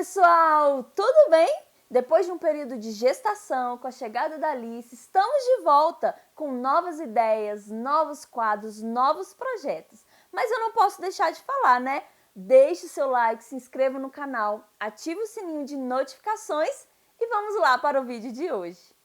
pessoal, tudo bem? Depois de um período de gestação, com a chegada da Alice, estamos de volta com novas ideias, novos quadros, novos projetos. Mas eu não posso deixar de falar, né? Deixe seu like, se inscreva no canal, ative o sininho de notificações e vamos lá para o vídeo de hoje.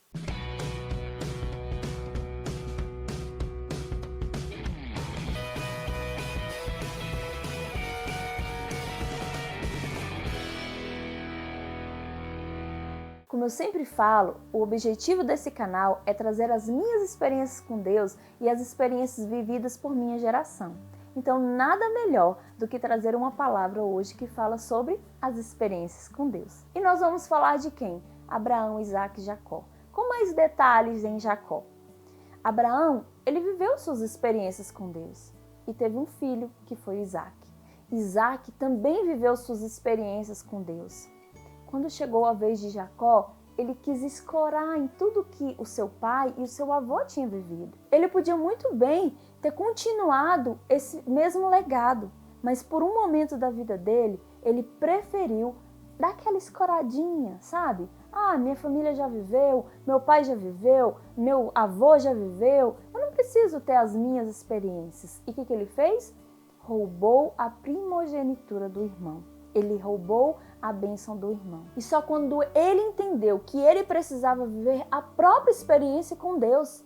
Como eu sempre falo, o objetivo desse canal é trazer as minhas experiências com Deus e as experiências vividas por minha geração. Então, nada melhor do que trazer uma palavra hoje que fala sobre as experiências com Deus. E nós vamos falar de quem? Abraão, Isaac e Jacó. Com mais detalhes em Jacó. Abraão, ele viveu suas experiências com Deus e teve um filho que foi Isaac. Isaac também viveu suas experiências com Deus. Quando chegou a vez de Jacó, ele quis escorar em tudo que o seu pai e o seu avô tinham vivido. Ele podia muito bem ter continuado esse mesmo legado, mas por um momento da vida dele, ele preferiu dar aquela escoradinha, sabe? Ah, minha família já viveu, meu pai já viveu, meu avô já viveu, eu não preciso ter as minhas experiências. E o que ele fez? Roubou a primogenitura do irmão. Ele roubou a bênção do irmão. E só quando ele entendeu que ele precisava viver a própria experiência com Deus,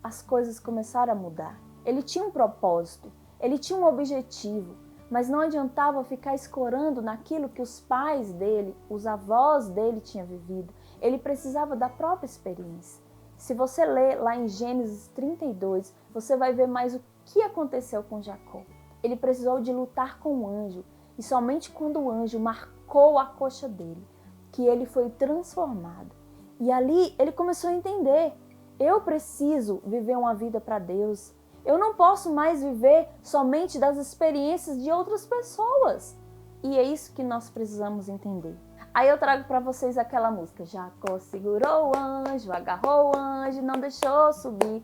as coisas começaram a mudar. Ele tinha um propósito, ele tinha um objetivo, mas não adiantava ficar escorando naquilo que os pais dele, os avós dele tinham vivido. Ele precisava da própria experiência. Se você ler lá em Gênesis 32, você vai ver mais o que aconteceu com Jacó. Ele precisou de lutar com o anjo. E somente quando o anjo marcou a coxa dele, que ele foi transformado. E ali ele começou a entender, eu preciso viver uma vida para Deus. Eu não posso mais viver somente das experiências de outras pessoas. E é isso que nós precisamos entender. Aí eu trago para vocês aquela música, Jacó segurou o anjo, agarrou o anjo, não deixou subir.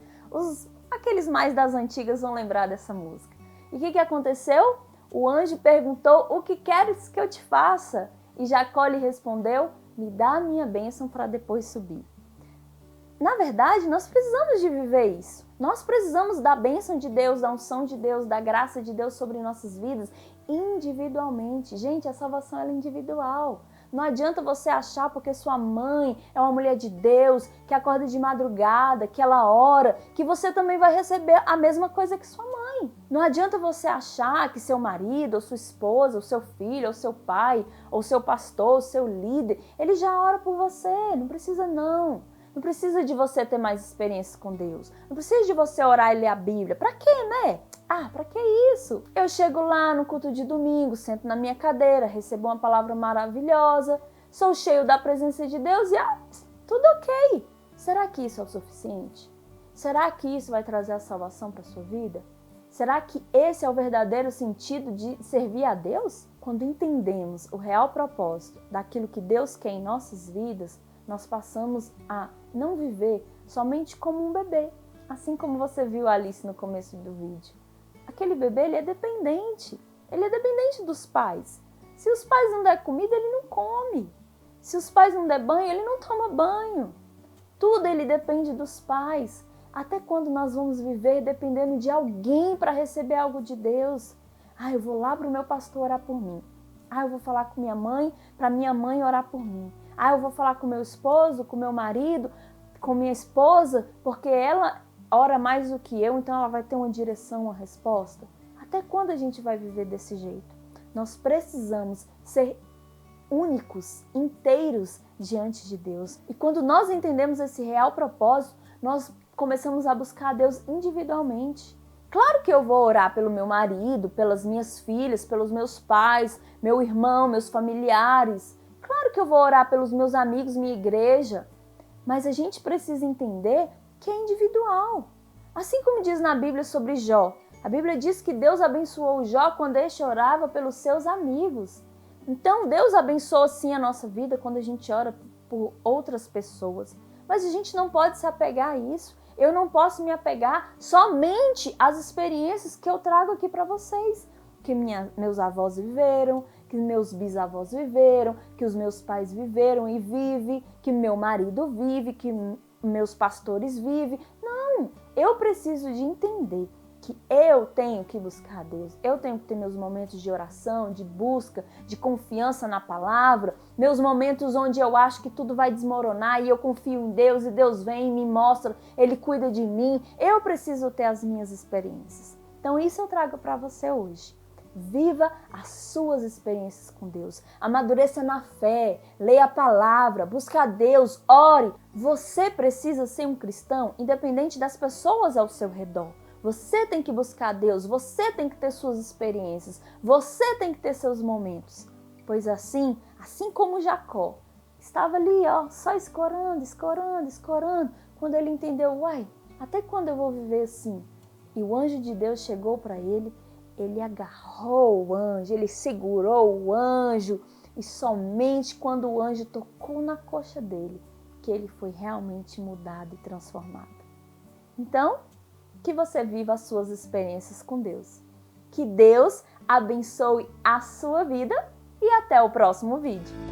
Aqueles mais das antigas vão lembrar dessa música. E o que aconteceu? O anjo perguntou, o que queres que eu te faça? E Jacó lhe respondeu, me dá a minha bênção para depois subir. Na verdade, nós precisamos de viver isso. Nós precisamos da bênção de Deus, da unção de Deus, da graça de Deus sobre nossas vidas individualmente. Gente, a salvação ela é individual. Não adianta você achar porque sua mãe é uma mulher de Deus, que acorda de madrugada, que ela ora, que você também vai receber a mesma coisa que sua mãe. Não adianta você achar que seu marido, ou sua esposa, ou seu filho, ou seu pai, ou seu pastor, ou seu líder, ele já ora por você. Não precisa não. Não precisa de você ter mais experiência com Deus. Não precisa de você orar e ler a Bíblia. Pra quê, né? Ah, pra que isso? Eu chego lá no culto de domingo, sento na minha cadeira, recebo uma palavra maravilhosa, sou cheio da presença de Deus e tudo ok. Será que isso é o suficiente? Será que isso vai trazer a salvação para sua vida? Será que esse é o verdadeiro sentido de servir a Deus? Quando entendemos o real propósito daquilo que Deus quer em nossas vidas, nós passamos a não viver somente como um bebê, assim como você viu a Alice no começo do vídeo. Aquele bebê, ele é dependente dos pais. Se os pais não der comida, ele não come. Se os pais não der banho, ele não toma banho. Tudo ele depende dos pais. Até quando nós vamos viver dependendo de alguém para receber algo de Deus? Eu vou lá para o meu pastor orar por mim. Eu vou falar com minha mãe, para minha mãe orar por mim. Eu vou falar com meu esposo, com meu marido, com minha esposa, porque ela ora mais do que eu, então ela vai ter uma direção, uma resposta. Até quando a gente vai viver desse jeito? Nós precisamos ser únicos, inteiros diante de Deus. E quando nós entendemos esse real propósito, nós começamos a buscar a Deus individualmente. Claro que eu vou orar pelo meu marido, pelas minhas filhas, pelos meus pais, meu irmão, meus familiares. Claro que eu vou orar pelos meus amigos, minha igreja. Mas a gente precisa entender que é individual. Assim como diz na Bíblia sobre Jó. A Bíblia diz que Deus abençoou Jó quando este orava pelos seus amigos. Então Deus abençoa sim a nossa vida quando a gente ora por outras pessoas. Mas a gente não pode se apegar a isso. Eu não posso me apegar somente às experiências que eu trago aqui para vocês. Que meus avós viveram, que meus bisavós viveram, que os meus pais viveram e vivem, que meu marido vive, que meus pastores vivem. Não, eu preciso de entender que eu tenho que buscar a Deus, eu tenho que ter meus momentos de oração, de busca, de confiança na palavra, meus momentos onde eu acho que tudo vai desmoronar e eu confio em Deus e Deus vem e me mostra, Ele cuida de mim. Eu preciso ter as minhas experiências. Então isso eu trago para você hoje. Viva as suas experiências com Deus, amadureça na fé, leia a palavra, busque a Deus, ore. Você precisa ser um cristão independente das pessoas ao seu redor. Você tem que buscar a Deus, você tem que ter suas experiências, você tem que ter seus momentos. Pois assim como Jacó, estava ali, só escorando, quando ele entendeu, até quando eu vou viver assim? E o anjo de Deus chegou para ele, ele agarrou o anjo, ele segurou o anjo, e somente quando o anjo tocou na coxa dele, que ele foi realmente mudado e transformado. Então, que você viva as suas experiências com Deus. Que Deus abençoe a sua vida e até o próximo vídeo.